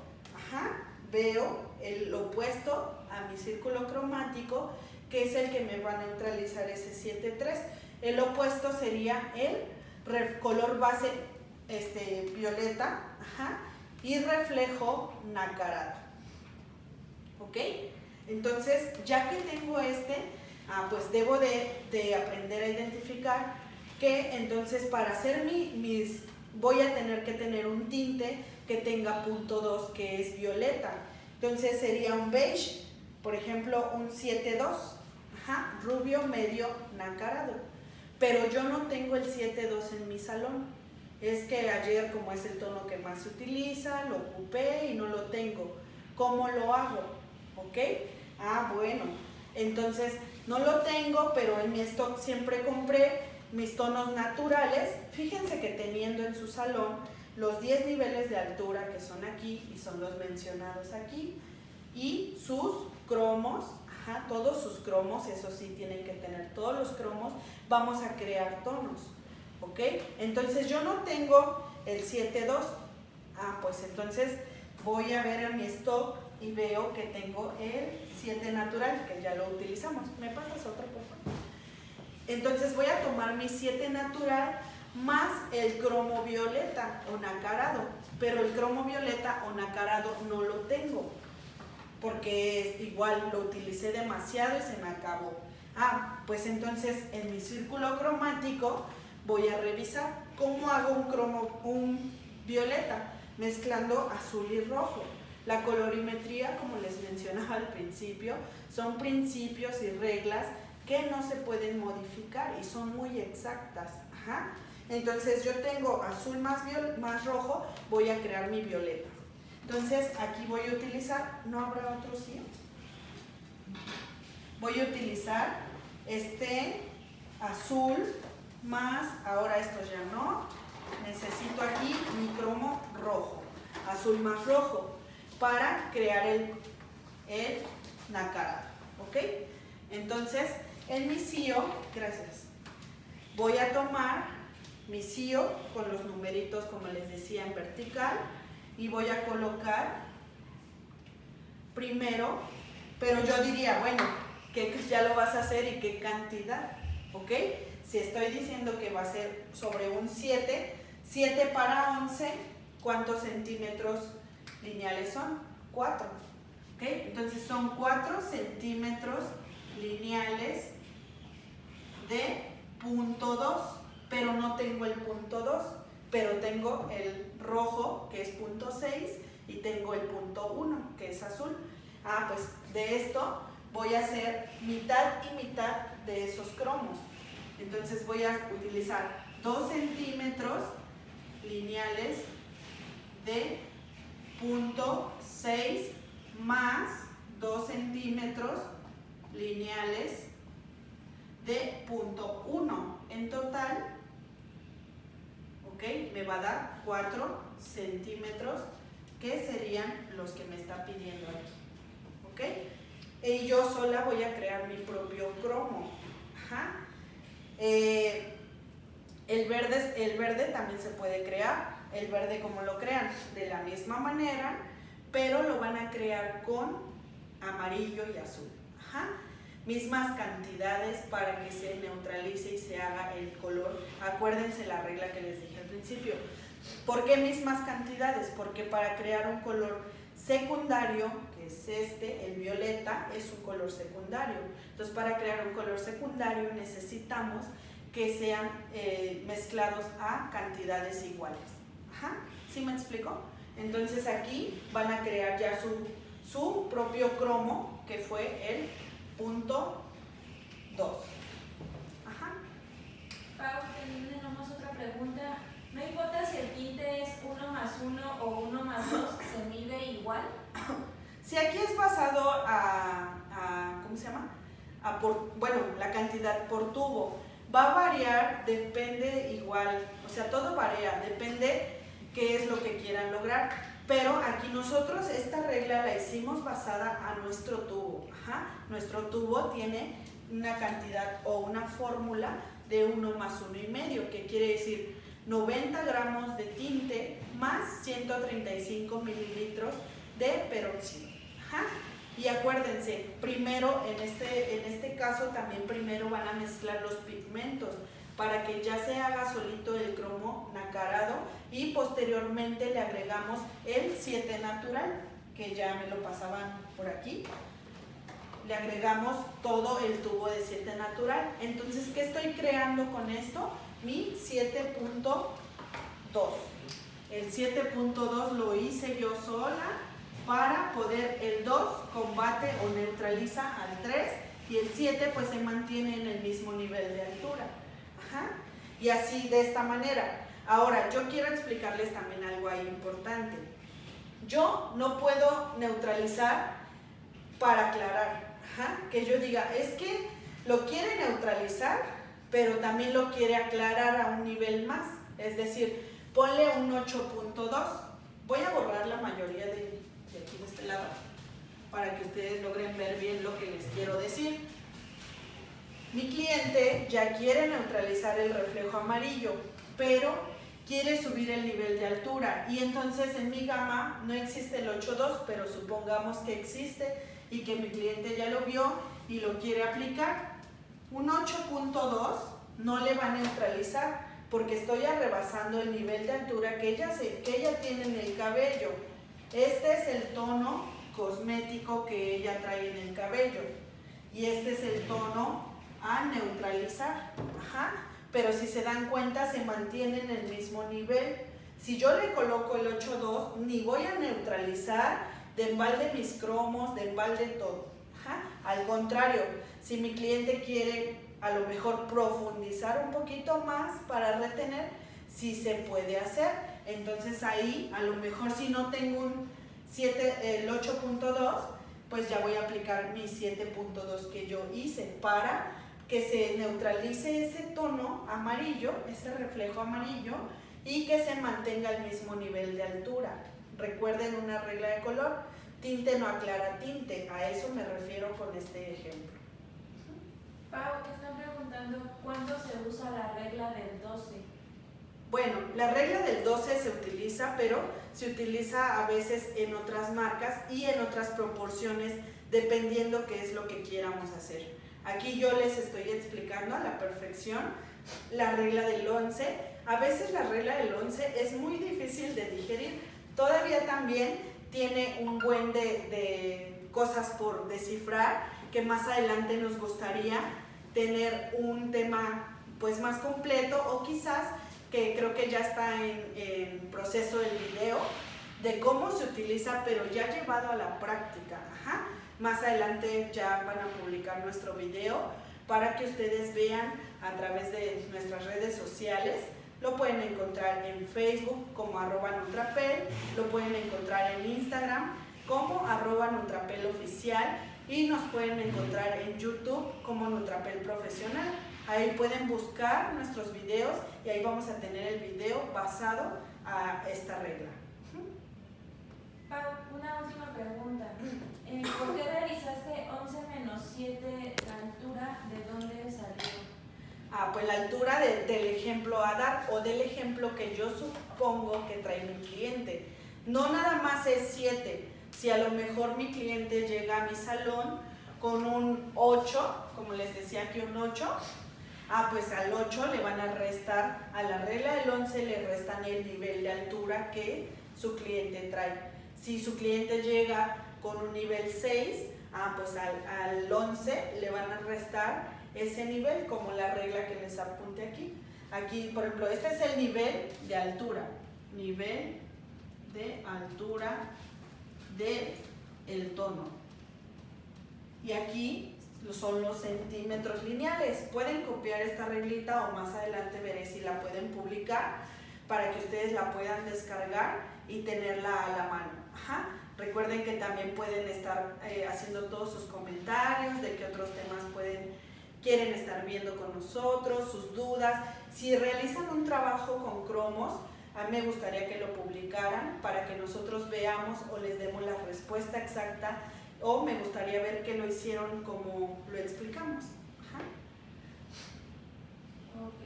veo el opuesto a mi círculo cromático, que es el que me va a neutralizar ese 7-3. El opuesto sería el color base violeta, y reflejo nacarado. ¿Ok? Entonces, ya que tengo pues debo de aprender a identificar que entonces para hacer voy a tener que tener un tinte que tenga .2, que es violeta. Entonces sería un beige, por ejemplo un 7-2, rubio medio nacarado. Pero yo no tengo el 7-2 en mi salón. Es que ayer, como es el tono que más se utiliza, lo ocupé y no lo tengo. ¿Cómo lo hago? ¿Ok? Bueno, entonces no lo tengo, pero en mi stock siempre compré mis tonos naturales. Fíjense que teniendo en su salón los 10 niveles de altura que son aquí y son los mencionados aquí, y sus cromos, todos sus cromos, eso sí tienen que tener todos los cromos, vamos a crear tonos, ¿ok? Entonces yo no tengo el 7-2, pues entonces voy a ver a mi stock y veo que tengo el 7 natural, que ya lo utilizamos. ¿Me pasas otra, por favor? Entonces voy a tomar mi 7 natural más el cromo violeta o nacarado, pero el cromo violeta o nacarado no lo tengo, porque igual lo utilicé demasiado y se me acabó. Pues entonces en mi círculo cromático voy a revisar cómo hago un violeta, mezclando azul y rojo. La colorimetría, como les mencionaba al principio, son principios y reglas que no se pueden modificar y son muy exactas. Entonces yo tengo azul más rojo, voy a crear mi violeta. Entonces aquí voy a utilizar, ¿no habrá otro sí? Voy a utilizar este azul más, ahora estos ya no, necesito aquí mi cromo rojo, azul más rojo, para crear el nacarado, ¿ok? Entonces, en mi CIO, gracias, voy a tomar mi CIO con los numeritos, como les decía, en vertical, y voy a colocar primero, pero yo diría, bueno, que ya lo vas a hacer y qué cantidad, ¿ok? Si estoy diciendo que va a ser sobre un 7, 7 para 11, ¿cuántos centímetros lineales son? 4, ¿ok? Entonces son 4 centímetros lineales de punto 2, pero no tengo el punto 2, pero tengo el rojo, que es punto 6, y tengo el punto 1, que es azul. Pues de esto voy a hacer mitad y mitad de esos cromos. Entonces voy a utilizar 2 centímetros lineales de punto 6 más 2 centímetros lineales de punto 1. En total, ¿ok? Me va a dar 4 centímetros, que serían los que me está pidiendo aquí, ¿ok? Y yo sola voy a crear mi propio cromo. El verde también se puede crear. El verde, como lo crean, de la misma manera, pero lo van a crear con amarillo y azul. Mismas cantidades para que se neutralice y se haga el color. Acuérdense la regla que les dije al principio. ¿Por qué mismas cantidades? Porque para crear un color secundario, que es el violeta, es un color secundario. Entonces, para crear un color secundario necesitamos que sean mezclados a cantidades iguales. ¿Sí me explico? Entonces aquí van a crear ya su propio cromo, que fue el punto 2. Pau, tenemos otra pregunta. ¿No importa si el tinte es 1 más 1 o 1 más 2, se mide igual? Si aquí es basado ¿cómo se llama? La cantidad por tubo. Va a variar, depende igual, o sea, todo varía, depende qué es lo que quieran lograr. Pero aquí nosotros esta regla la hicimos basada a nuestro tubo. Nuestro tubo tiene una cantidad o una fórmula de 1 más 1,5, que quiere decir 90 gramos de tinte más 135 mililitros de peróxido. Y acuérdense, primero en este caso también primero van a mezclar los pigmentos para que ya se haga solito el cromo nacarado, y posteriormente le agregamos el 7 natural, que ya me lo pasaban por aquí. Le agregamos todo el tubo de 7 natural. Entonces, ¿qué estoy creando con esto? Mi 7.2. El 7.2 lo hice yo sola para poder, el 2 combate o neutraliza al 3, y el 7 pues se mantiene en el mismo nivel de altura. Y así, de esta manera. Ahora, yo quiero explicarles también algo ahí importante. Yo no puedo neutralizar para aclarar. Que yo diga, es que lo quiere neutralizar, pero también lo quiere aclarar a un nivel más. Es decir, ponle un 8.2. Voy a borrar la mayoría de aquí de este lado para que ustedes logren ver bien lo que les quiero decir. Mi cliente ya quiere neutralizar el reflejo amarillo, pero quiere subir el nivel de altura, y entonces en mi gama no existe el 8.2, pero supongamos que existe y que mi cliente ya lo vio y lo quiere aplicar. Un 8.2 no le va a neutralizar porque estoy rebasando el nivel de altura que ella tiene en el cabello. Este es el tono cosmético que ella trae en el cabello y este es el tono a neutralizar. Pero si se dan cuenta, se mantiene en el mismo nivel. Si yo le coloco el 8.2, ni voy a neutralizar de embalde mis cromos, de embalde todo. Al contrario, si mi cliente quiere a lo mejor profundizar un poquito más para retener, sí se puede hacer. Entonces ahí, a lo mejor si no tengo el 8.2, pues ya voy a aplicar mi 7.2 que yo hice para que se neutralice ese tono amarillo, ese reflejo amarillo, y que se mantenga el mismo nivel de altura. Recuerden una regla de color, tinte no aclara tinte, a eso me refiero con este ejemplo. Pau, te están preguntando cuándo se usa la regla del 12. Bueno, la regla del 12 se utiliza, pero se utiliza a veces en otras marcas y en otras proporciones, dependiendo qué es lo que quieramos hacer. Aquí yo les estoy explicando a la perfección la regla del 11. A veces la regla del 11 es muy difícil de digerir. Todavía también tiene un buen de cosas por descifrar, que más adelante nos gustaría tener un tema pues más completo, o quizás que creo que ya está en proceso el video de cómo se utiliza, pero ya llevado a la práctica. Ajá. Más adelante ya van a publicar nuestro video para que ustedes vean a través de nuestras redes sociales. Lo pueden encontrar en Facebook como @Nutrapel, lo pueden encontrar en Instagram como @NutrapelOficial y nos pueden encontrar en YouTube como Nutrapel Profesional. Ahí pueden buscar nuestros videos y ahí vamos a tener el video basado a esta regla. Pau, una última pregunta. ¿Por qué realizaste 11 menos 7 la altura? ¿De dónde salió? Pues la altura del ejemplo a dar o del ejemplo que yo supongo que trae mi cliente. No nada más es 7. Si a lo mejor mi cliente llega a mi salón con un 8, como les decía aquí un 8, pues al 8 le van a restar, a la regla del 11 le restan el nivel de altura que su cliente trae. Si su cliente llega con un nivel 6, pues al 11 le van a restar ese nivel, como la regla que les apunte aquí. Aquí, por ejemplo, este es el nivel de altura. Nivel de altura del tono. Y aquí son los centímetros lineales. Pueden copiar esta reglita o más adelante veré si la pueden publicar para que ustedes la puedan descargar y tenerla a la mano. Ajá. Recuerden que también pueden estar haciendo todos sus comentarios de qué otros temas quieren estar viendo con nosotros, sus dudas. Si realizan un trabajo con cromos, a mí me gustaría que lo publicaran para que nosotros veamos o les demos la respuesta exacta, o me gustaría ver que lo hicieron como lo explicamos. Ajá. Ok.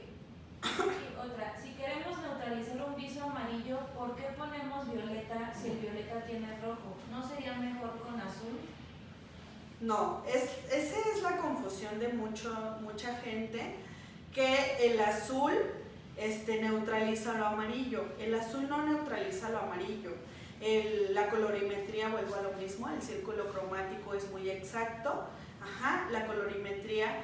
Y otra, si queremos neutralizar un viso amarillo, ¿por qué ponemos violeta si el violeta tiene rojo? ¿No sería mejor con azul? No, esa es la confusión de mucha gente, que el azul neutraliza lo amarillo. El azul no neutraliza lo amarillo. La colorimetría, vuelvo a lo mismo, el círculo cromático es muy exacto. Ajá, la colorimetría,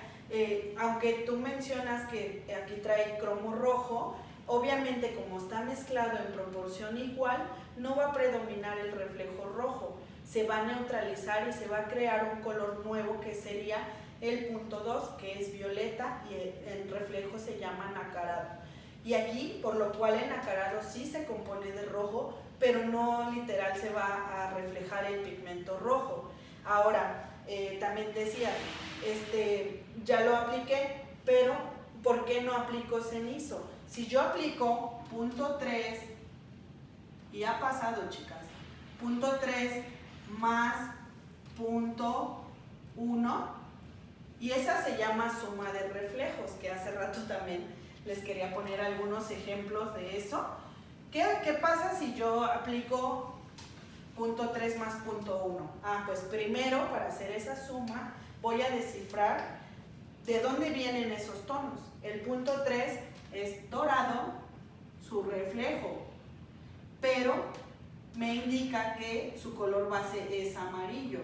aunque tú mencionas que aquí trae cromo rojo, obviamente como está mezclado en proporción igual, no va a predominar el reflejo rojo. Se va a neutralizar y se va a crear un color nuevo que sería el punto 2, que es violeta, y el reflejo se llama nacarado. Y aquí, por lo cual el nacarado sí se compone de rojo, pero no literal se va a reflejar el pigmento rojo. Ahora, también decía, ya lo apliqué, pero ¿por qué no aplico cenizo? Si yo aplico punto 3, y ha pasado, chicas, punto 3 más punto 1, y esa se llama suma de reflejos, que hace rato también les quería poner algunos ejemplos de eso. ¿Qué pasa si yo aplico punto 3 más punto 1? Pues primero, para hacer esa suma, voy a descifrar de dónde vienen esos tonos. El punto 3 es dorado, su reflejo, pero me indica que su color base es amarillo.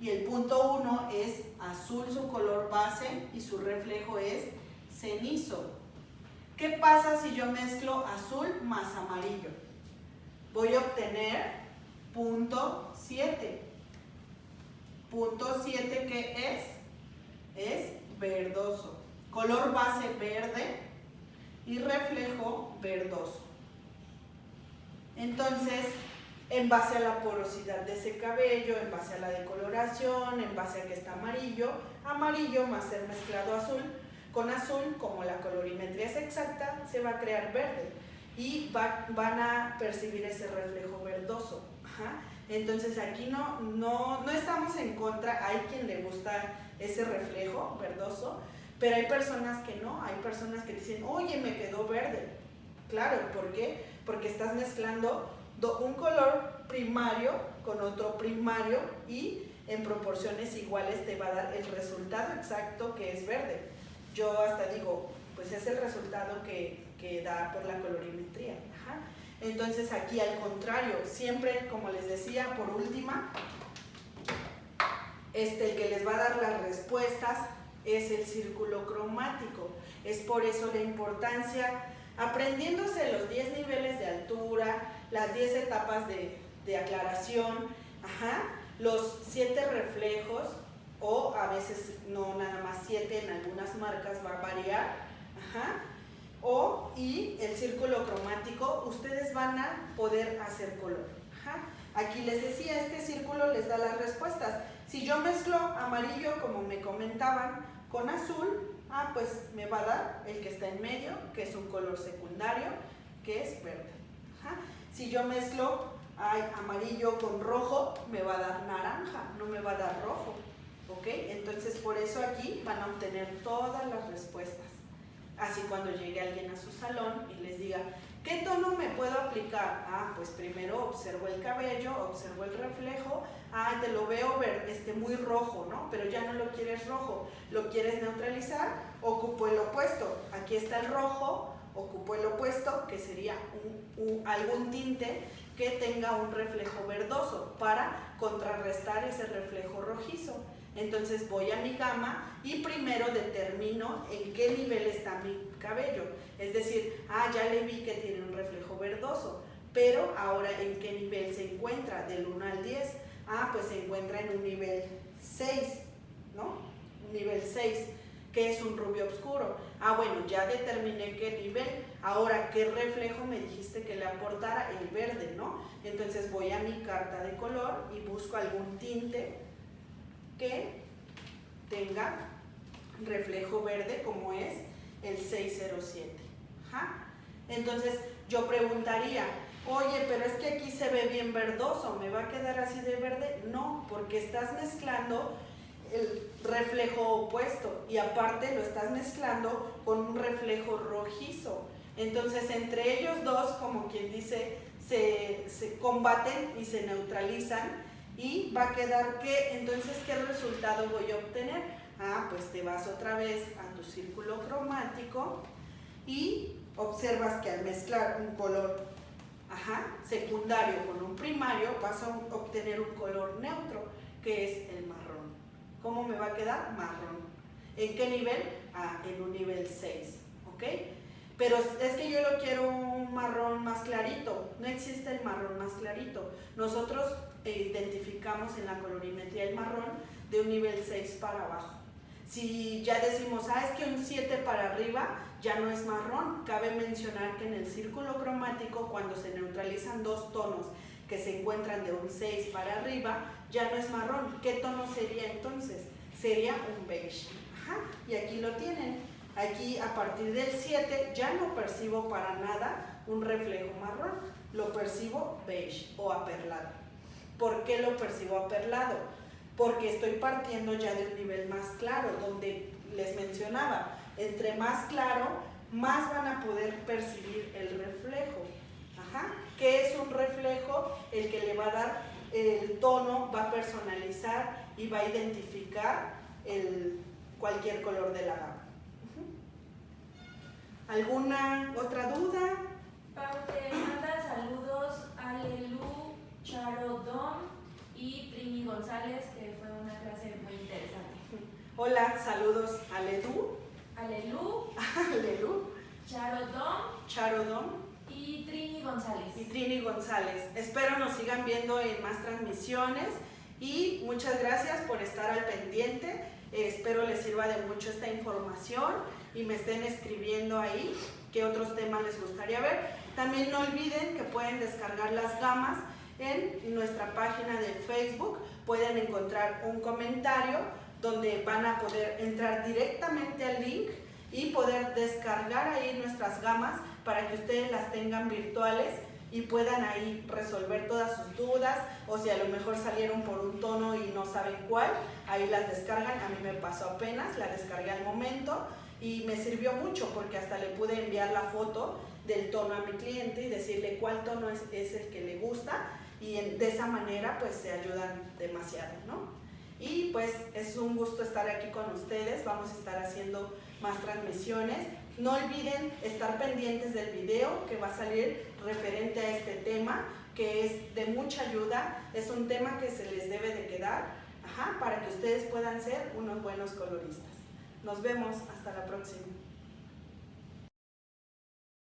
Y el punto 1 es azul, su color base, y su reflejo es cenizo. ¿Qué pasa si yo mezclo azul más amarillo? Voy a obtener punto 7. Punto 7, ¿qué es? Es verdoso. Color base verde y reflejo verdoso. Entonces, en base a la porosidad de ese cabello, en base a la decoloración, en base a que está amarillo, amarillo más ser mezclado azul con azul, como la colorimetría es exacta, se va a crear verde y van a percibir ese reflejo verdoso. Ajá. Entonces aquí no estamos en contra, hay quien le gusta ese reflejo verdoso, Pero hay personas que no, hay personas que dicen, oye, me quedó verde. Claro, ¿por qué? Porque estás mezclando un color primario con otro primario y en proporciones iguales te va a dar el resultado exacto que es verde. Yo hasta digo, pues es el resultado que da por la colorimetría. Ajá. Entonces aquí al contrario, siempre, como les decía, por última, el que les va a dar las respuestas es el círculo cromático. Es por eso la importancia, aprendiéndose los 10 niveles de altura, las 10 etapas de aclaración, ajá, los 7 reflejos, o a veces no nada más 7, en algunas marcas va a variar, ajá, y el círculo cromático, ustedes van a poder hacer color. Ajá. Aquí les decía, este círculo les da las respuestas. Si yo mezclo amarillo, como me comentaban, con azul, pues me va a dar el que está en medio, que es un color secundario, que es verde. Ajá. Si yo mezclo amarillo con rojo, me va a dar naranja, no me va a dar rojo. ¿Ok? Entonces por eso aquí van a obtener todas las respuestas. Así cuando llegue alguien a su salón y les diga, ¿qué tono me puedo aplicar? Pues primero observo el cabello, observo el reflejo, te lo veo muy rojo, ¿no? Pero ya no lo quieres rojo, lo quieres neutralizar, ocupo el opuesto. Aquí está el rojo, ocupo el opuesto, que sería algún tinte que tenga un reflejo verdoso para contrarrestar ese reflejo rojizo. Entonces voy a mi gama y primero determino en qué nivel está mi cabello. Es decir, ya le vi que tiene un reflejo verdoso, pero ahora en qué nivel se encuentra, del 1 al 10. Pues se encuentra en un nivel 6, ¿no? Un nivel 6, que es un rubio oscuro. Bueno, ya determiné qué nivel. Ahora, ¿qué reflejo me dijiste que le aportara? El verde, ¿no? Entonces voy a mi carta de color y busco algún tinte que tenga reflejo verde, como es el 607. Ajá. Entonces yo preguntaría, oye, pero es que aquí se ve bien verdoso, ¿me va a quedar así de verde? No, porque estás mezclando el reflejo opuesto y aparte lo estás mezclando con un reflejo rojizo. Entonces entre ellos dos, como quien dice, se combaten y se neutralizan. Y va a quedar entonces, ¿qué resultado voy a obtener? Pues te vas otra vez a tu círculo cromático y observas que al mezclar un color secundario con un primario vas a obtener un color neutro, que es el marrón. ¿Cómo me va a quedar? Marrón. ¿En qué nivel? En un nivel 6, ¿ok? Pero es que yo lo quiero un marrón más clarito. No existe el marrón más clarito. Nosotros identificamos en la colorimetría el marrón de un nivel 6 para abajo. Si ya decimos, es que un 7 para arriba ya no es marrón, cabe mencionar que en el círculo cromático, cuando se neutralizan dos tonos que se encuentran de un 6 para arriba, ya no es marrón. ¿Qué tono sería entonces? Sería un beige. Y aquí lo tienen. Aquí a partir del 7 ya no percibo para nada un reflejo marrón, lo percibo beige o aperlado. ¿Por qué lo percibo aperlado? Porque estoy partiendo ya de un nivel más claro, donde les mencionaba, entre más claro, más van a poder percibir el reflejo. ¿Qué es un reflejo? El que le va a dar el tono, va a personalizar y va a identificar cualquier color de la gama. ¿Alguna otra duda? Pau, te manda saludos Alelu Charodón y Trini González, que fue una clase muy interesante. Hola, saludos Alelu Charodón y Trini González. Espero nos sigan viendo en más transmisiones y muchas gracias por estar al pendiente. Espero les sirva de mucho esta información y me estén escribiendo ahí qué otros temas les gustaría ver. También no olviden que pueden descargar las gamas en nuestra página de Facebook. Pueden encontrar un comentario donde van a poder entrar directamente al link y poder descargar ahí nuestras gamas para que ustedes las tengan virtuales y puedan ahí resolver todas sus dudas, o si a lo mejor salieron por un tono y no saben cuál, ahí las descargan. A mí me pasó apenas, la descargué al momento y me sirvió mucho porque hasta le pude enviar la foto del tono a mi cliente y decirle cuál tono es el que le gusta, y de esa manera pues se ayudan demasiado, ¿no? Y pues es un gusto estar aquí con ustedes. Vamos a estar haciendo más transmisiones. No olviden estar pendientes del video que va a salir referente a este tema, que es de mucha ayuda. Es un tema que se les debe de quedar, para que ustedes puedan ser unos buenos coloristas. Nos vemos, hasta la próxima.